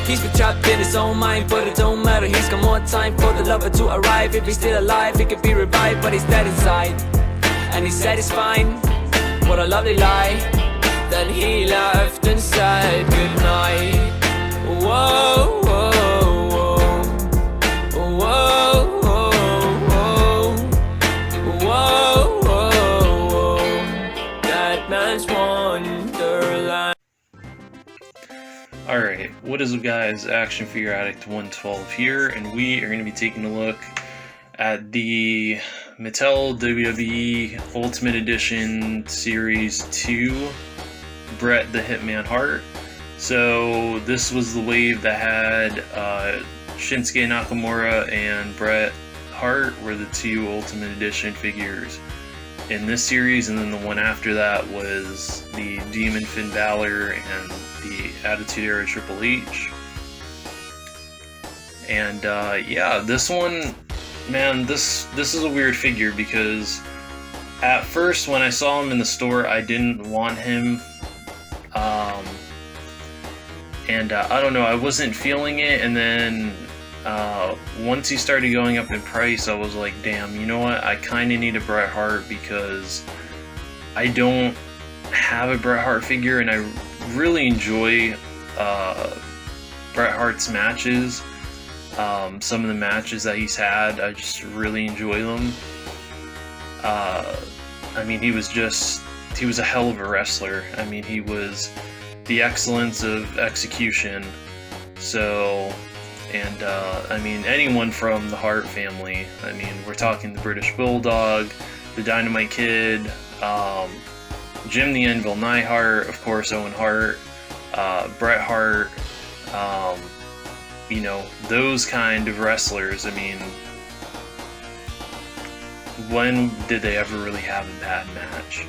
He's been trapped in his own mind, but it don't matter. He's got more time for the lover to arrive. If he's still alive, he could be revived, but he's dead inside. And he said it's fine, what a lovely lie. Then he left and said goodnight. Whoa, whoa, whoa, whoa, whoa, whoa, whoa, whoa. That man's wonderland. Alright, what is up guys, Action Figure Addict 112 here, and we are going to be taking a look at the Mattel WWE Ultimate Edition Series 2 Bret the Hitman Hart. So this was the wave that had Shinsuke Nakamura and Bret Hart were the two Ultimate Edition figures in this series, and then the one after that was the Demon Finn Balor and the Attitude Era Triple H. And yeah, this one, man, this is a weird figure because at first when I saw him in the store I didn't want him, and I don't know, I wasn't feeling it, and then once he started going up in price I was like, damn, you know what, I kind of need a Bret Hart because I don't have a Bret Hart figure, and I really enjoy Bret Hart's matches. Some of the matches that he's had, I just really enjoy them. I mean, he was a hell of a wrestler. I mean, he was the excellence of execution. So, and I mean, anyone from the Hart family, I mean, we're talking the British Bulldog, the Dynamite Kid, Jim the Anvil Neidhart, of course Owen Hart, Bret Hart, you know, those kind of wrestlers. I mean, when did they ever really have a bad match?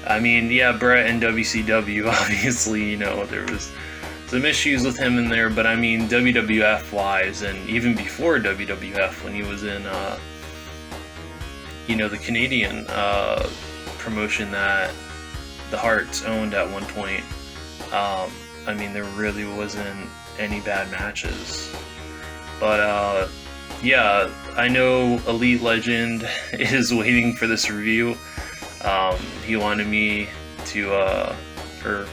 I mean, yeah, Bret and WCW, obviously, you know, there was some issues with him in there, but I mean, WWF-wise, and even before WWF, when he was in, you know, the Canadian promotion that the Harts owned at one point, I mean, there really wasn't any bad matches. But yeah, I know Elite Legend is waiting for this review. He wanted me to, or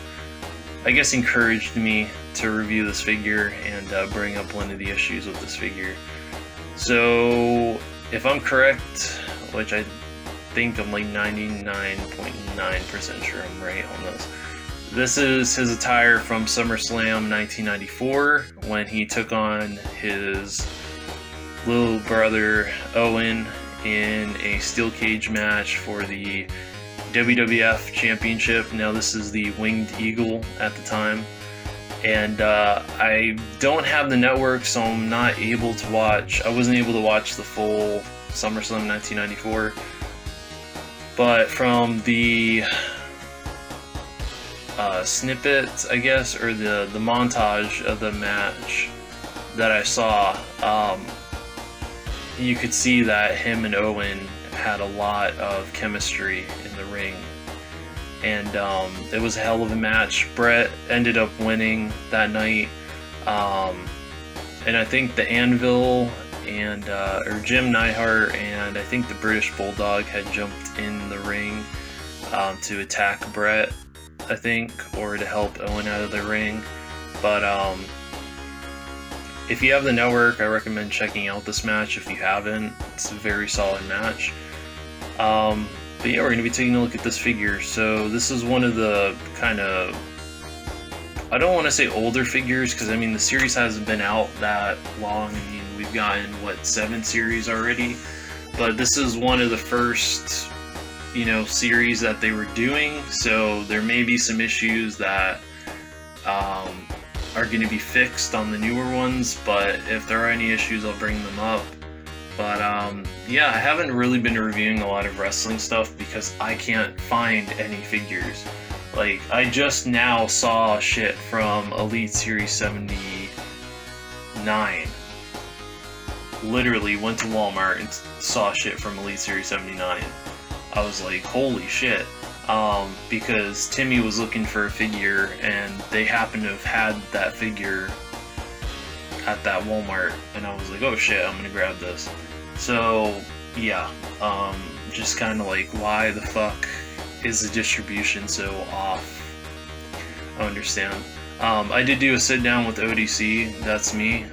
I guess encouraged me to review this figure and bring up one of the issues with this figure. So if I'm correct, which I think I'm like 99.9% sure I'm right on this. This is his attire from SummerSlam 1994 when he took on his little brother Owen in a steel cage match for the WWF Championship. Now this is the Winged Eagle at the time. And I don't have the network, so I'm not able to watch, I wasn't able to watch the full SummerSlam 1994. But from the snippets, I guess, or the montage of the match that I saw, you could see that him and Owen had a lot of chemistry in the ring. And it was a hell of a match. Bret ended up winning that night. And I think the Anvil and or Jim Neidhart and I think the British Bulldog had jumped in the ring to attack Bret, I think, or to help Owen out of the ring. But if you have the network, I recommend checking out this match. If you haven't, it's a very solid match. But yeah, we're going to be taking a look at this figure. So this is one of the kind of, I don't want to say older figures, because I mean the series hasn't been out that long. I mean, we've gotten, what, 7 series already? But this is one of the first, you know, series that they were doing, so there may be some issues that are going to be fixed on the newer ones, but if there are any issues I'll bring them up. But yeah, I haven't really been reviewing a lot of wrestling stuff because I can't find any figures. Like, I just now saw shit from Elite Series 79. Literally went to Walmart and saw shit from Elite Series 79. I was like, holy shit. Because Timmy was looking for a figure and they happened to have had that figure at that Walmart, and I was like, oh shit, I'm gonna grab this. So yeah, just kind of like, why the fuck is the distribution so off? I understand. I did do a sit down with ODC, that's me.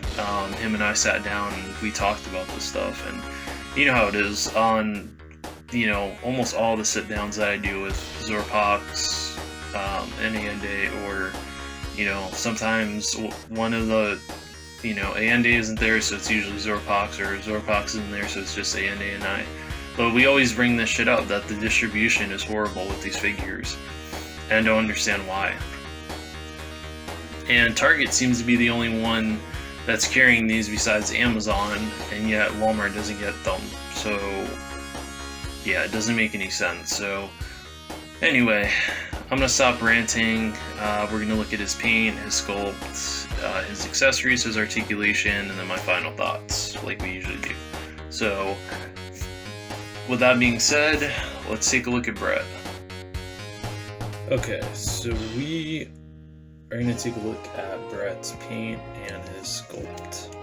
Him and I sat down and we talked about this stuff, and you know how it is on, you know, almost all the sit downs that I do with Zorpox, Ande, or, you know, sometimes one of the, you know, Ande isn't there, so it's usually Zorpox, or Zorpox isn't there, so it's just Ande and I. But we always bring this shit up, that the distribution is horrible with these figures, and I don't understand why. And Target seems to be the only one that's carrying these besides Amazon, and yet Walmart doesn't get them. So yeah, it doesn't make any sense. So anyway, I'm gonna stop ranting. We're gonna look at his paint, his sculpt, his accessories, his articulation, and then my final thoughts, like we usually do. So with that being said, let's take a look at Bret. Okay, so we are going to take a look at Bret's paint and his sculpt.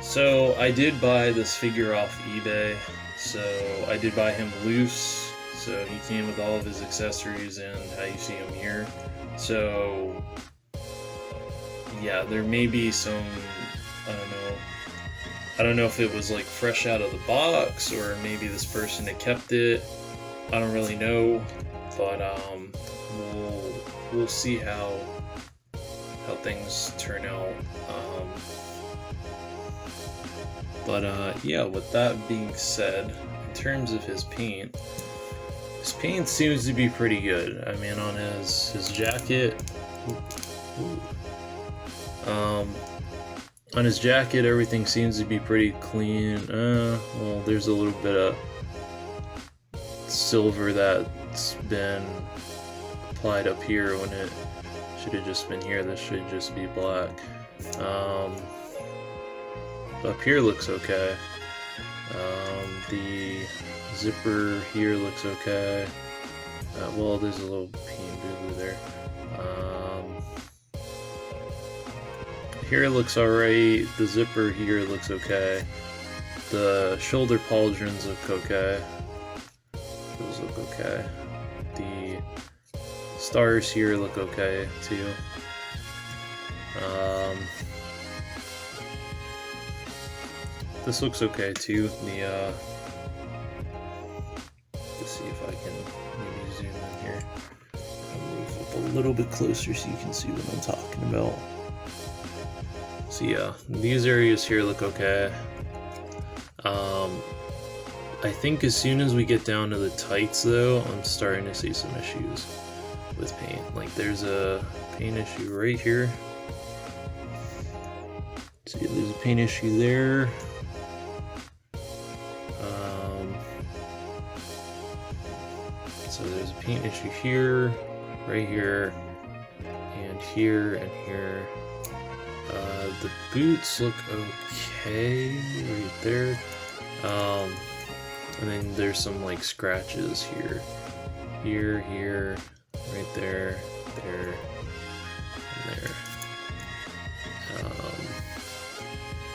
So I did buy this figure off eBay. So I did buy him loose. So he came with all of his accessories and how you see him here. So yeah, there may be some, I don't know if it was like fresh out of the box, or maybe this person had kept it. I don't really know, but we'll see how things turn out. Yeah, with that being said, in terms of his paint seems to be pretty good. I mean, on his jacket, on his jacket, everything seems to be pretty clean. Well, there's a little bit of silver that's been applied up here when it should have just been here. This should just be black. Up here looks okay. The zipper here looks okay. Well, there's a little paint boo-boo there. Here looks alright. The zipper here looks okay. The shoulder pauldrons look okay. Those look okay. The stars here look okay too. This looks okay too. Let's see if I can maybe zoom in here. I'll move up a little bit closer so you can see what I'm talking about. So yeah, these areas here look okay. I think as soon as we get down to the tights though, I'm starting to see some issues with paint. Like there's a paint issue right here. See, there's a paint issue there. So there's a paint issue here, right here, and here, and here. The boots look okay right there. And then there's some like scratches here, here, right there, there, and there.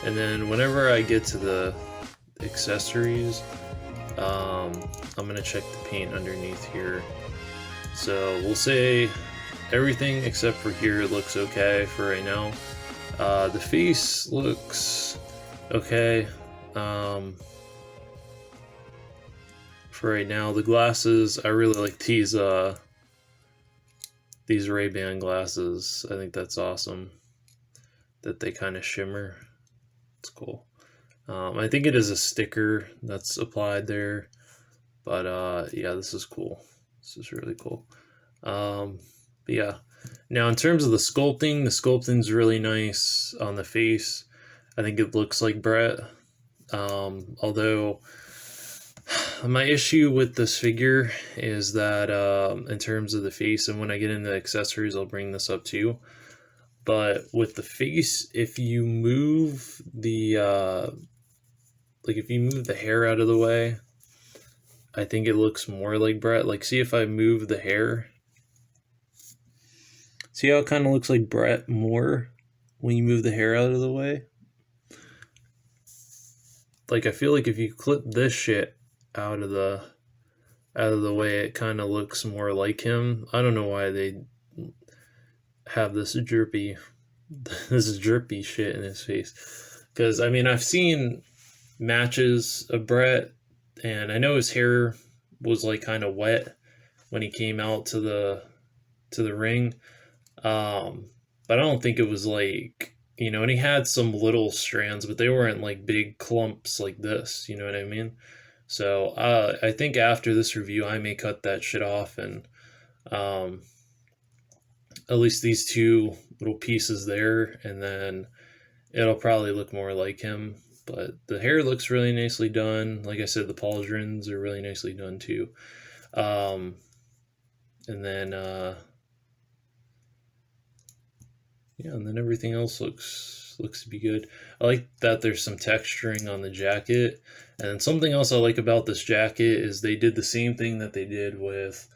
And then whenever I get to the accessories, I'm gonna check the paint underneath here. So we'll say everything except for here looks okay for right now. The face looks okay for right now. The glasses, I really like these Ray-Ban glasses. I think that's awesome that they kind of shimmer. It's cool. I think it is a sticker that's applied there, but yeah, this is cool. This is really cool. But yeah, now in terms of the sculpting's really nice on the face. I think it looks like Bret. Although my issue with this figure is that in terms of the face, and when I get into accessories, I'll bring this up too. But with the face, if you move the if you move the hair out of the way, I think it looks more like Bret. Like, see if I move the hair. See how it kind of looks like Bret more when you move the hair out of the way. Like, I feel like if you clip this shit out of the way, it kind of looks more like him. I don't know why they have this jerpy shit in his face. Because, I mean, I've seen matches of Bret, and I know his hair was like kind of wet when he came out to the ring. But I don't think it was like, you know, and he had some little strands, but they weren't like big clumps like this, you know what I mean? So I think after this review, I may cut that shit off, and at least these two little pieces there, and then it'll probably look more like him. But the hair looks really nicely done. Like I said, the pauldrons are really nicely done too. And then yeah, and then everything else looks to be good. I like that there's some texturing on the jacket. And something else I like about this jacket is they did the same thing that they did with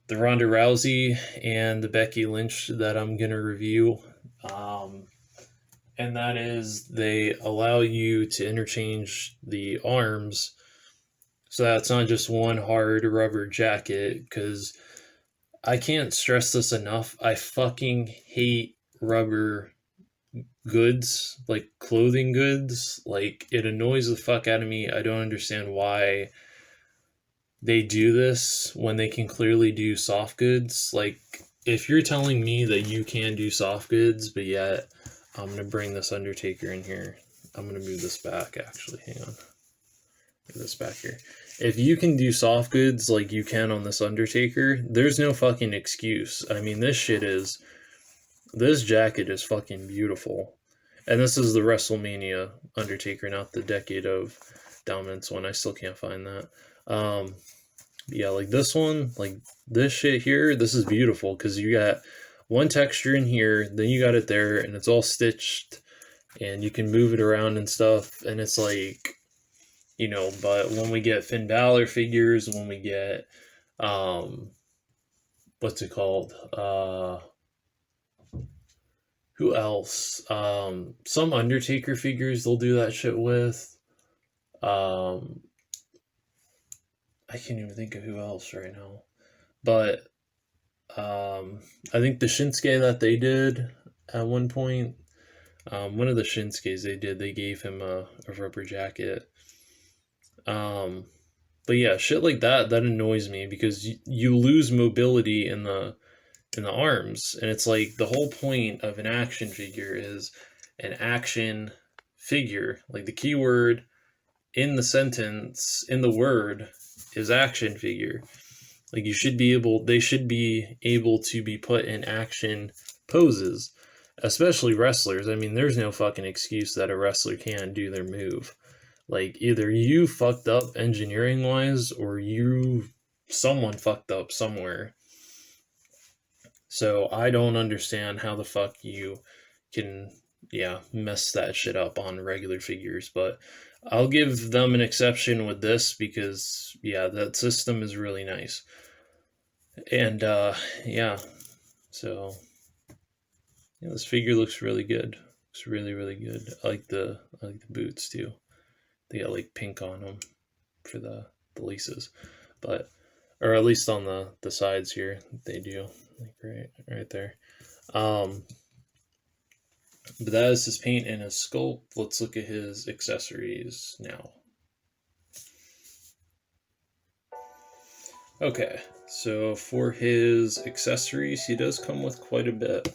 the Ronda Rousey and the Becky Lynch that I'm going to review. And that is they allow you to interchange the arms so that it's not just one hard rubber jacket, because I can't stress this enough. I fucking hate rubber goods, like clothing goods. Like, it annoys the fuck out of me. I don't understand why they do this when they can clearly do soft goods. Like, if you're telling me that you can do soft goods, but yet I'm going to bring this Undertaker in here. I'm going to move this back, actually. Hang on. Move this back here. If you can do soft goods like you can on this Undertaker, there's no fucking excuse. I mean, this jacket is fucking beautiful. And this is the WrestleMania Undertaker, not the Decade of Dominance one. I still can't find that. Yeah, like this one, like this shit here, this is beautiful because you got one texture in here, then you got it there, and it's all stitched, and you can move it around and stuff, and it's like, you know, but when we get Finn Balor figures, when we get, what's it called? Who else? Some Undertaker figures they'll do that shit with. I can't even think of who else right now. But I think the Shinsuke that they did at one point, one of the Shinsuke's they did, they gave him a rubber jacket. But yeah, shit like that annoys me because you lose mobility in the arms, and it's like the whole point of an action figure is an action figure. Like, the key word in the sentence, in the word, is action figure. Like, they should be able to be put in action poses, especially wrestlers. I mean, there's no fucking excuse that a wrestler can't do their move. Like, either you fucked up engineering wise, or someone fucked up somewhere. So I don't understand how the fuck you can, mess that shit up on regular figures. But I'll give them an exception with this because, that system is really nice. And, so, this figure looks really good. Looks really, really good. I like the boots too. They got like pink on them for the laces, or at least on the sides here, they do. Like right there. But that is his paint and his sculpt. Let's look at his accessories now. Okay, so for his accessories, he does come with quite a bit.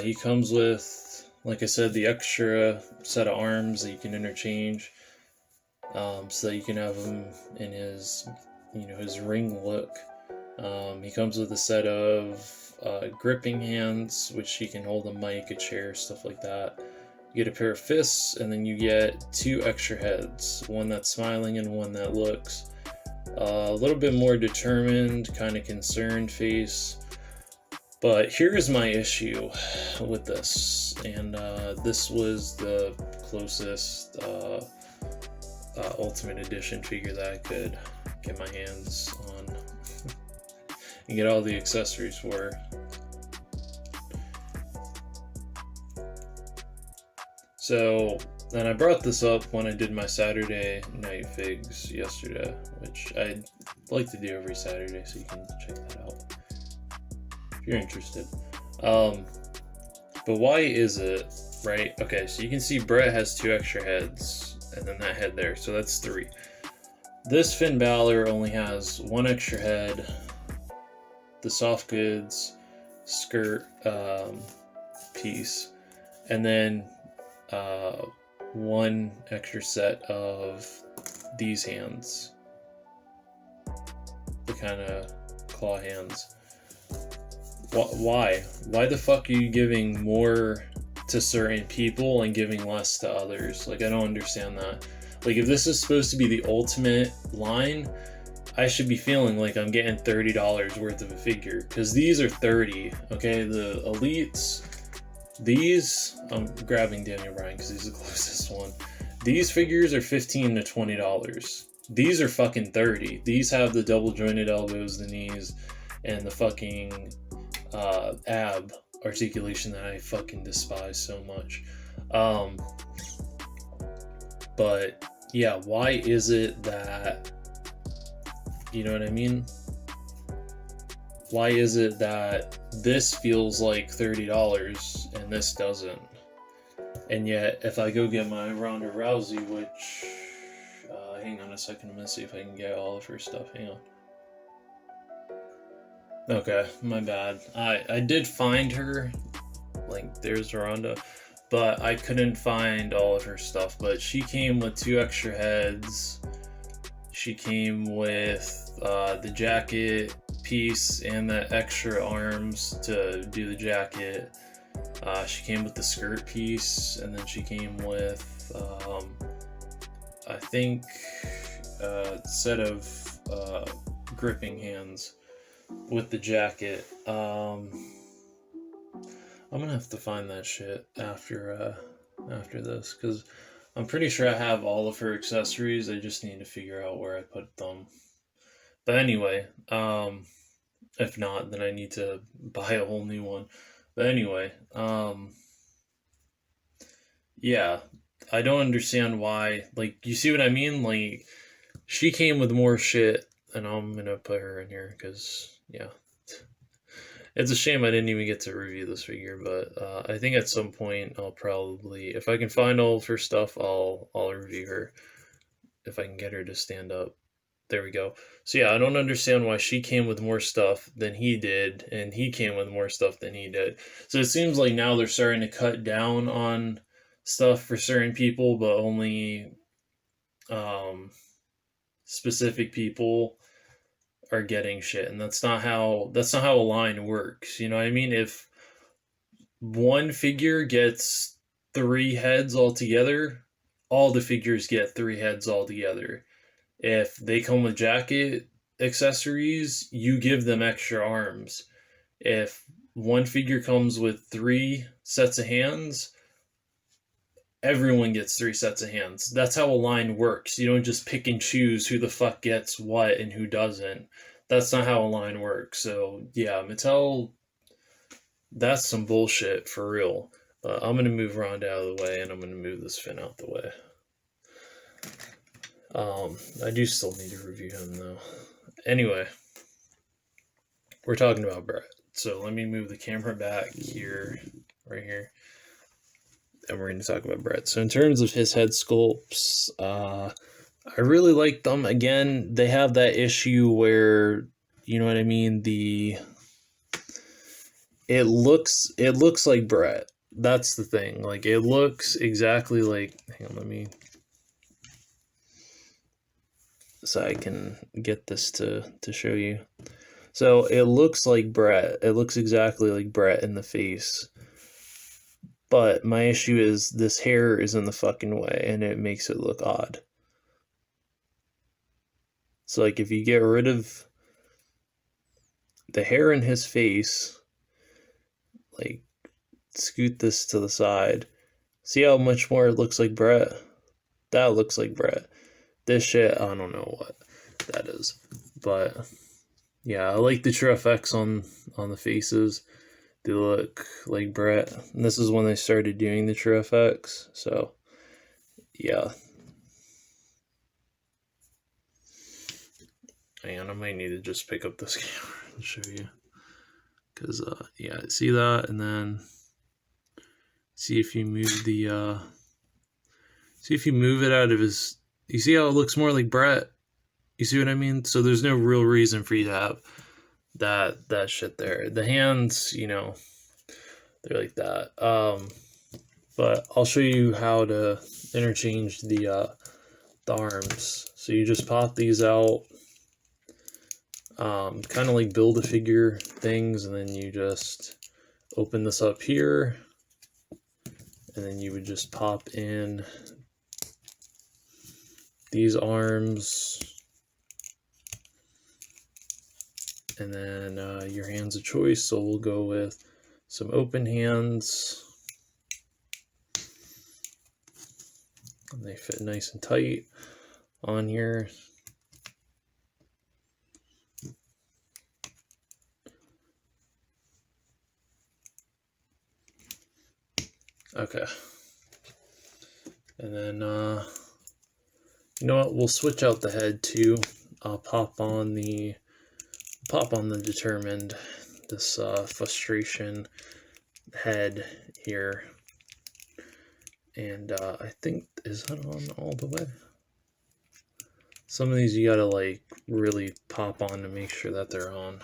He comes with, like I said, the extra set of arms that you can interchange, so that you can have him in his, his ring look. He comes with a set of gripping hands, which he can hold a mic, a chair, stuff like that. You get a pair of fists, and then you get 2 extra heads, one that's smiling and one that looks a little bit more determined, kind of concerned face. But here's my issue with this, and this was the closest Ultimate Edition figure that I could get my hands on and get all the accessories for. So, and I brought this up when I did my Saturday night figs yesterday, which I like to do every Saturday, so you can check that out if you're interested. But why is it, right? Okay, so you can see Bret has 2 extra heads, and then that head there, so that's 3. This Finn Balor only has 1 extra head, the soft goods skirt piece, and then 1 extra set of these hands, the kind of claw hands. Why the fuck are you giving more to certain people and giving less to others? Like, I don't understand that. Like, if this is supposed to be the ultimate line, I should be feeling like I'm getting $30 worth of a figure, because these are 30. Okay, the elites, these, I'm grabbing Daniel Bryan because he's the closest one. These figures are $15 to $20. These are fucking 30. These have the double jointed elbows, the knees, and the fucking ab articulation that I fucking despise so much. But yeah, why is it that, you know what I mean? Why is it that this feels like $30 and this doesn't? And yet, if I go get my Ronda Rousey, which, hang on a second, I'm gonna see if I can get all of her stuff. Hang on. Okay, my bad. I did find her, like, there's Ronda, but I couldn't find all of her stuff. But she came with 2 extra heads. She came with the jacket piece and the extra arms to do the jacket. She came with the skirt piece, and then she came with, I think, a set of gripping hands with the jacket. I'm gonna have to find that shit after this, because I'm pretty sure I have all of her accessories. I just need to figure out where I put them. But anyway, if not, then I need to buy a whole new one. But anyway, yeah, I don't understand why. Like, you see what I mean? Like, she came with more shit, and I'm gonna put her in here because, yeah, it's a shame I didn't even get to review this figure. But I think at some point I'll probably, if I can find all of her stuff, I'll review her if I can get her to stand up. There we go. So yeah, I don't understand why she came with more stuff than he did, and he came with more stuff than he did. So it seems like now they're starting to cut down on stuff for certain people, but only specific people are getting shit, and that's not how a line works. You know what I mean? If one figure gets 3 heads altogether, all the figures get 3 heads altogether. If they come with jacket accessories, you give them extra arms. If one figure comes with 3 sets of hands, everyone gets 3 sets of hands. That's how a line works. You don't just pick and choose who the fuck gets what and who doesn't. That's not how a line works. So yeah, Mattel, that's some bullshit for real. I'm gonna move Ronda out of the way, and I'm gonna move this Finn out the way. I do still need to review him though. Anyway, we're talking about Bret. So let me move the camera back here, right here, and we're going to talk about Bret. So in terms of his head sculpts, I really like them. Again, they have that issue where, you know what I mean, it looks like Bret. That's the thing. Like, it looks exactly like, hang on, let me, so I can get this to show you. So it looks like Bret. It looks exactly like Bret in the face. But my issue is this hair is in the fucking way, and it makes it look odd. So, like, if you get rid of the hair in his face, like, scoot this to the side, see how much more it looks like Bret? That looks like Bret. This shit, I don't know what that is. But yeah, I like the true effects on the faces. they look like Bret. And this is when they started doing the true FX. So, yeah. And I might need to just pick up this camera and show you. Because, yeah, see that? And then see if you move the, see if you move it out of his, you see how it looks more like Bret? You see what I mean? So there's no real reason for you to have that shit there. The hands, you know, they're like that. But I'll show you how to interchange the arms. So you just pop these out, kind of like Build-A-Figure things, and then you just open this up here, and then you would just pop in these arms, and then your hands of choice. So we'll go with some open hands, and they fit nice and tight on here. Okay, and then you know what, we'll switch out the head too. I'll pop on the determined, this frustration head here, and I think, is that on all the way? Some of these you gotta like really pop on to make sure that they're on.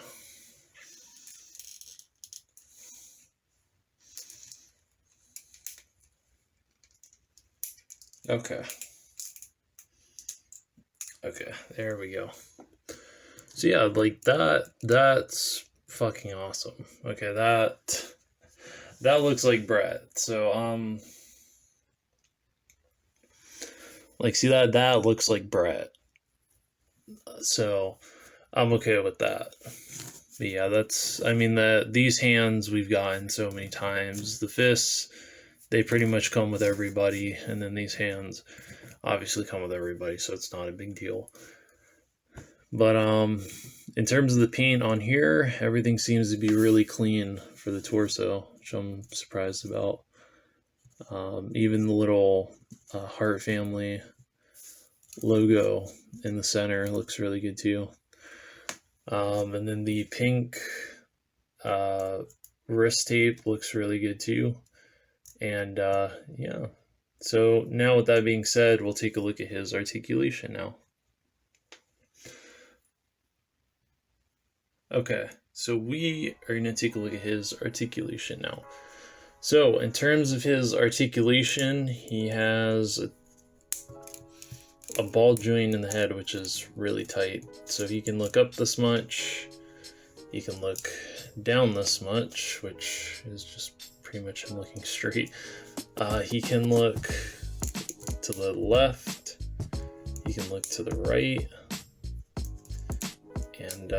Okay, there we go. So yeah, like that's fucking awesome. Okay, that looks like Bret. So like, see that looks like Bret. So I'm okay with that. But yeah, that's, I mean, these hands we've gotten so many times. The fists, they pretty much come with everybody, and then these hands obviously come with everybody, so it's not a big deal. But in terms of the paint on here, everything seems to be really clean for the torso, which I'm surprised about. Even the little Hart family logo in the center looks really good too. And then the pink wrist tape looks really good too. And yeah, so now with that being said, we'll take a look at his articulation now. Okay, so we are going to take a look at his articulation now. So in terms of his articulation, he has a ball joint in the head, which is really tight. So he can look up this much, he can look down this much, which is just pretty much him looking straight. He can look to the left, he can look to the right, and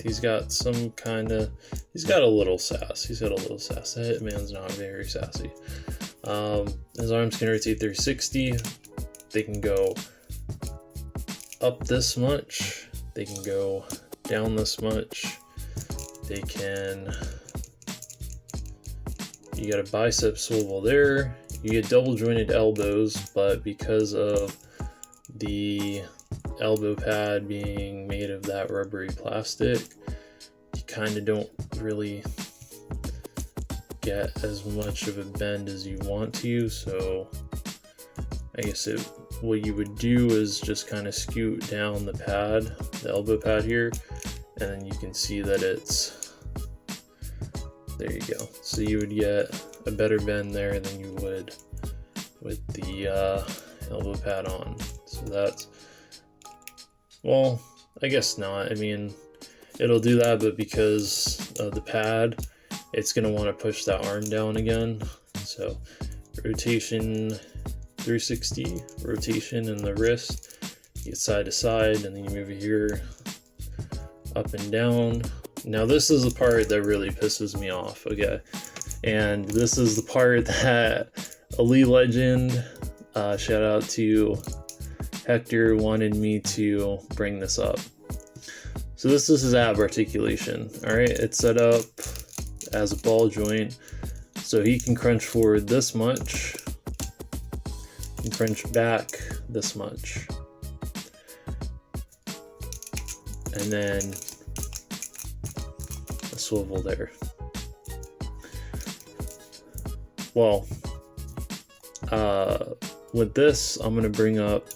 he's got some kind of, he's got a little sass. That man's not very sassy. His arms can rotate 360. They can go up this much. They can go down this much. They can, you got a bicep swivel there. You get double jointed elbows, but because of the elbow pad being made of that rubbery plastic, you kind of don't really get as much of a bend as you want to. So I guess what you would do is just kind of scoot down the pad, the elbow pad here, and then you can see that it's, there you go. So you would get a better bend there than you would with the elbow pad on. So that's, well, I guess not. I mean, it'll do that, but because of the pad, it's going to want to push that arm down again. So rotation 360, rotation in the wrist, you get side to side, and then you move it here up and down. Now this is the part that really pisses me off, okay? And this is the part that Elite Legend, shout out to Hector, wanted me to bring this up. So this is his ab articulation, all right? It's set up as a ball joint. So he can crunch forward this much and crunch back this much. And then a swivel there. Well, with this, I'm going to bring up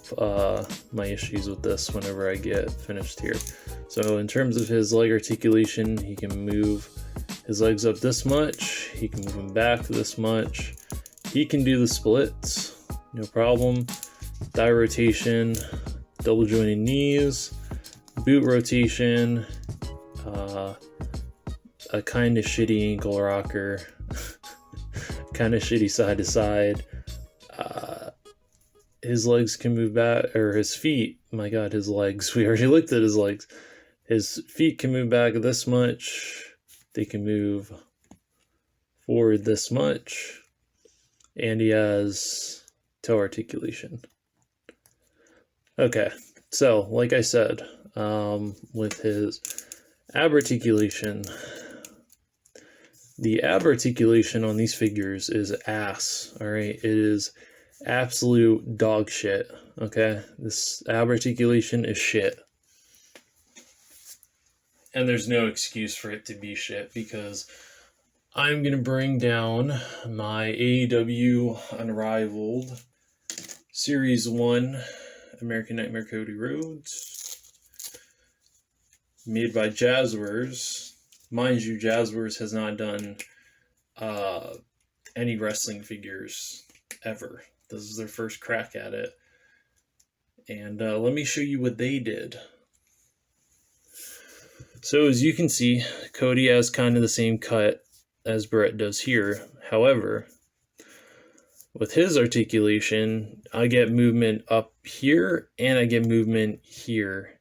my issues with this whenever I get finished here. So in terms of his leg articulation, he can move his legs up this much. He can move them back this much. He can do the splits, no problem. Thigh rotation, double jointed knees, boot rotation, a kind of shitty ankle rocker, kind of shitty side to side. His legs can move back, or his feet, my god, his legs, we already looked at his legs. His feet can move back this much, they can move forward this much, and he has toe articulation. Okay, so like I said, with his ab articulation, the ab articulation on these figures is ass, alright? It is absolute dog shit, okay? This ab articulation is shit. And there's no excuse for it to be shit, because I'm going to bring down my AEW Unrivaled Series 1 American Nightmare Cody Rhodes, made by Jazzwares. Mind you, Jazzwares has not done any wrestling figures ever. This is their first crack at it. And let me show you what they did. So as you can see, Cody has kind of the same cut as Bret does here. However, with his articulation, I get movement up here, and I get movement here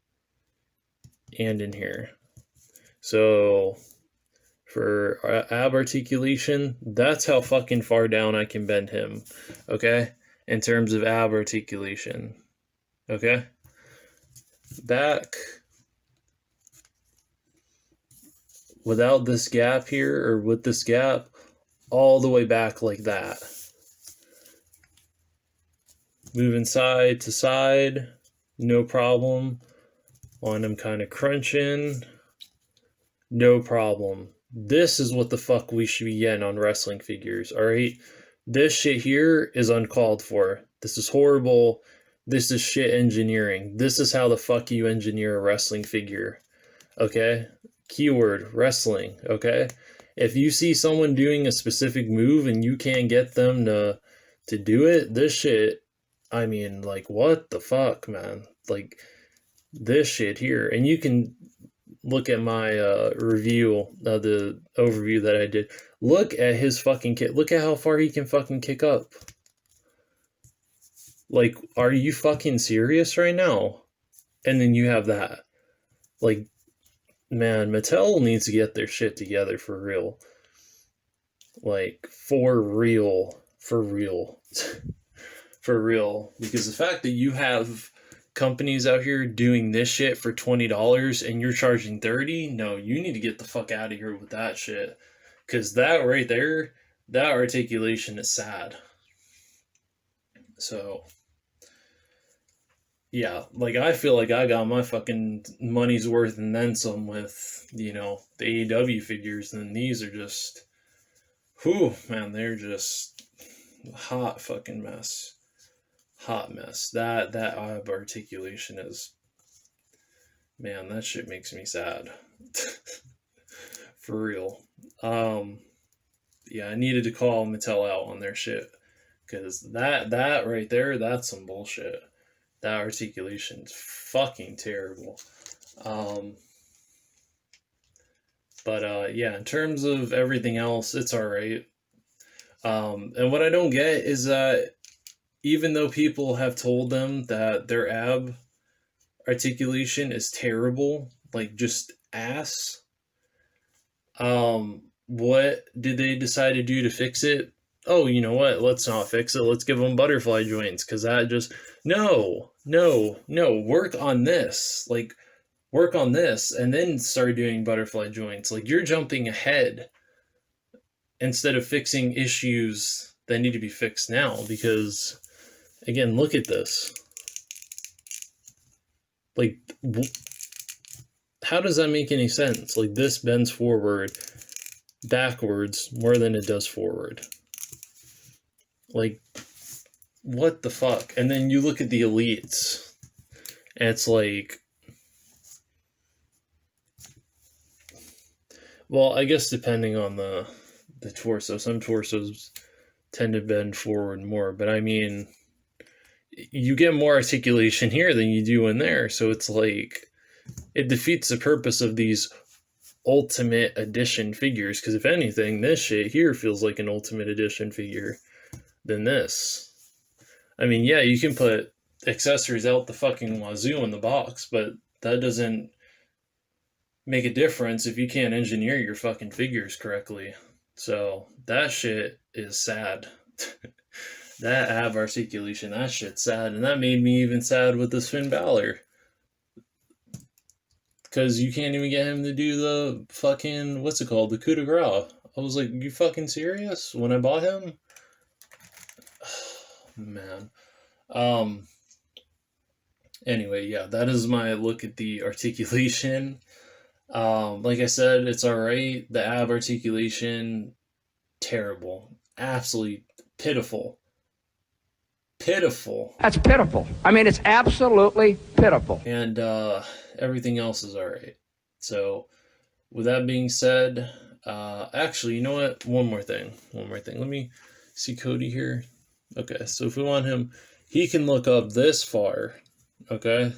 and in here. So for ab articulation, that's how fucking far down I can bend him, okay? In terms of ab articulation, okay? Back, without this gap here, or with this gap, all the way back like that. Moving side to side, no problem. When I'm kind of crunching, no problem. This is what the fuck we should be getting on wrestling figures, alright? This shit here is uncalled for. This is horrible. This is shit engineering. This is how the fuck you engineer a wrestling figure, okay? Keyword, wrestling, okay? If you see someone doing a specific move and you can't get them to do it, this shit, I mean, like, what the fuck, man? Like, this shit here. And you can look at my review, the overview that I did. Look at his fucking kick. Look at how far he can fucking kick up. Like, are you fucking serious right now? And then you have that. Like, man, Mattel needs to get their shit together for real. Like, for real. For real. For real. Because the fact that you have companies out here doing this shit for $20 and you're charging $30, no, you need to get the fuck out of here with that shit. Because that right there, that articulation is sad. So, yeah, like, I feel like I got my fucking money's worth and then some with, you know, the AEW figures, and these are just, whew, man, they're just hot fucking mess. Hot mess. That ab articulation is, man, that shit makes me sad. For real. Yeah, I needed to call Mattel out on their shit, because that right there, that's some bullshit. That articulation is fucking terrible. But yeah, in terms of everything else, it's alright. And what I don't get is that even though people have told them that their ab articulation is terrible, like just ass, what did they decide to do to fix it? Oh, you know what? Let's not fix it. Let's give them butterfly joints, because that just, no, work on this. Like, work on this, and then start doing butterfly joints. Like, you're jumping ahead instead of fixing issues that need to be fixed now. Because, again, look at this. Like, how does that make any sense? Like, this bends forward, backwards, more than it does forward. Like, what the fuck? And then you look at the elites, and it's like, well, I guess depending on the torso. Some torsos tend to bend forward more, but I mean, you get more articulation here than you do in there, so it's like, it defeats the purpose of these Ultimate Edition figures, because if anything, this shit here feels like an Ultimate Edition figure than this. I mean, yeah, you can put accessories out the fucking wazoo in the box, but that doesn't make a difference if you can't engineer your fucking figures correctly. So that shit is sad. That ab articulation, that shit's sad. And that made me even sad with this Finn Balor. Because you can't even get him to do the fucking, what's it called, the coup de grace. I was like, you fucking serious? When I bought him? Man. Anyway, yeah, that is my look at the articulation. Like I said, it's alright. The ab articulation, terrible. Absolutely pitiful. Pitiful. That's pitiful. I mean, it's absolutely pitiful. And everything else is alright. So, with that being said, actually, you know what? One more thing. Let me see Cody here. Okay, so if we want him, he can look up this far. Okay?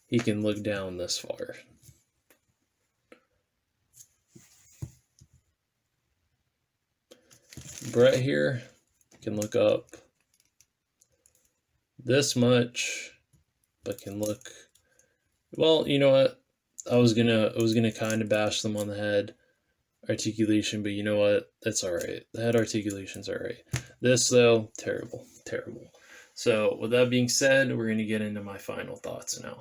He can look down this far. Bret here can look up this much, but can look, well, you know what? I was gonna kind of bash them on the head articulation, but you know what? That's alright. The head articulation's alright. This, though, terrible. Terrible. So, with that being said, we're gonna get into my final thoughts now.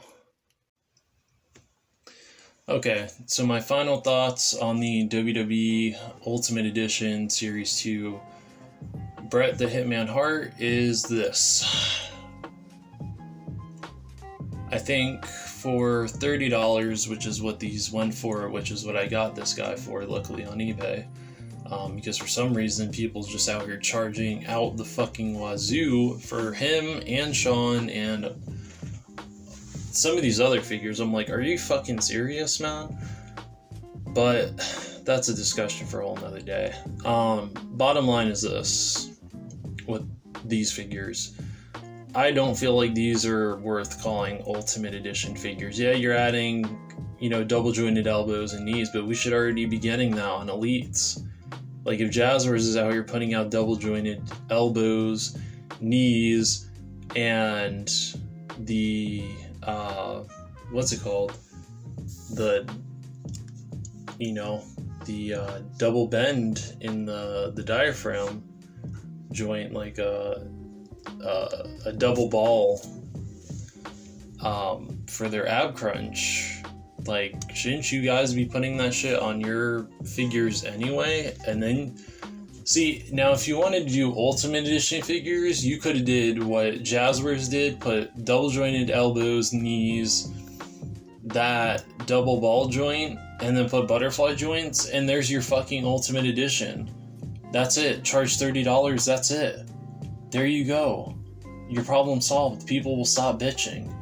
Okay, so my final thoughts on the WWE Ultimate Edition Series 2 Bret the Hitman Hart is this. I think for $30, which is what these went for, which is what I got this guy for, luckily on eBay, because for some reason people just out here charging out the fucking wazoo for him and Sean and some of these other figures. I'm like, are you fucking serious, man? But that's a discussion for a whole nother day. Bottom line is this with these figures. I don't feel like these are worth calling Ultimate Edition figures. Yeah, you're adding, double jointed elbows and knees, but we should already be getting that on Elites. Like, if Jazzwares is out here putting out double jointed elbows, knees, and the what's it called? The double bend in the diaphragm joint, like a double ball for their ab crunch. Like, shouldn't you guys be putting that shit on your figures anyway? And then, see, now if you wanted to do Ultimate Edition figures, you could have did what Jazzwares did, put double jointed elbows, knees, that double ball joint, and then put butterfly joints, and there's your fucking Ultimate Edition. That's it. Charge $30, that's it. There you go. Your problem solved. People will stop bitching.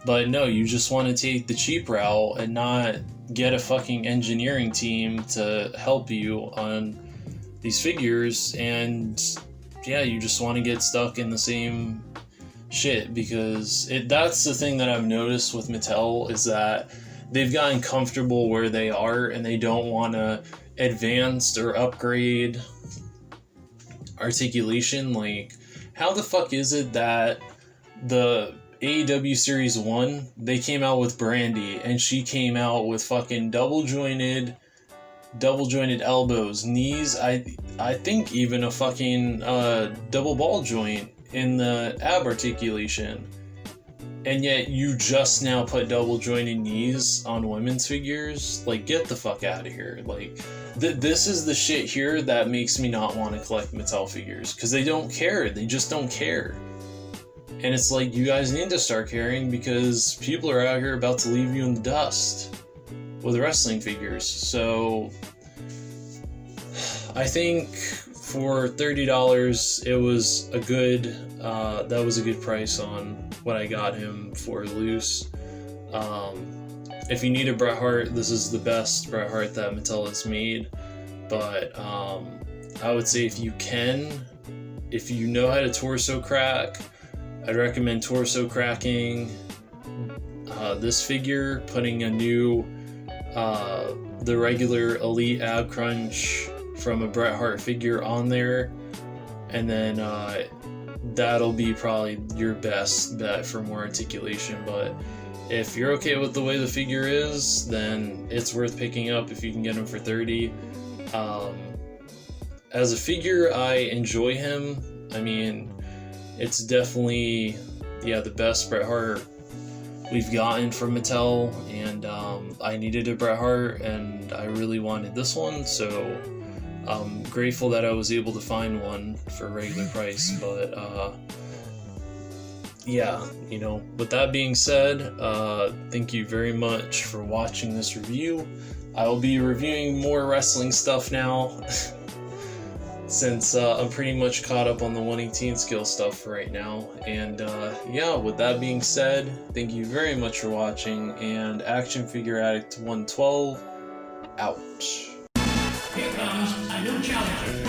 But no, you just want to take the cheap route and not get a fucking engineering team to help you on these figures, and yeah, you just want to get stuck in the same shit, because that's the thing that I've noticed with Mattel, is that they've gotten comfortable where they are and they don't want to advance or upgrade articulation. Like, how the fuck is it that the AEW Series 1, they came out with Brandy, and she came out with fucking double jointed elbows, knees, I think even a fucking double ball joint in the ab articulation. and yet you just now put double jointed knees on women's figures. Like, get the fuck out of here. Like, this is the shit here that makes me not want to collect Mattel figures, because they don't care. They just don't care. And it's like, you guys need to start caring, because people are out here about to leave you in the dust with wrestling figures. So I think for $30 it was a good that was a good price on what I got him for loose. If you need a Bret Hart, this is the best Bret Hart that Mattel has made. But I would say if you know how to torso crack, I'd recommend torso cracking this figure, putting a new the regular Elite Ab Crunch from a Bret Hart figure on there, and then that'll be probably your best bet for more articulation. But if you're okay with the way the figure is, then it's worth picking up if you can get him for $30. As a figure, I enjoy him. I mean, it's definitely, the best Bret Hart we've gotten from Mattel, and I needed a Bret Hart, and I really wanted this one, so I'm grateful that I was able to find one for a regular price. But with that being said, thank you very much for watching this review. I will be reviewing more wrestling stuff now since I'm pretty much caught up on the 118 skill stuff for right now. And with that being said, thank you very much for watching, and Action Figure Addict 112 out. Here comes a new challenger.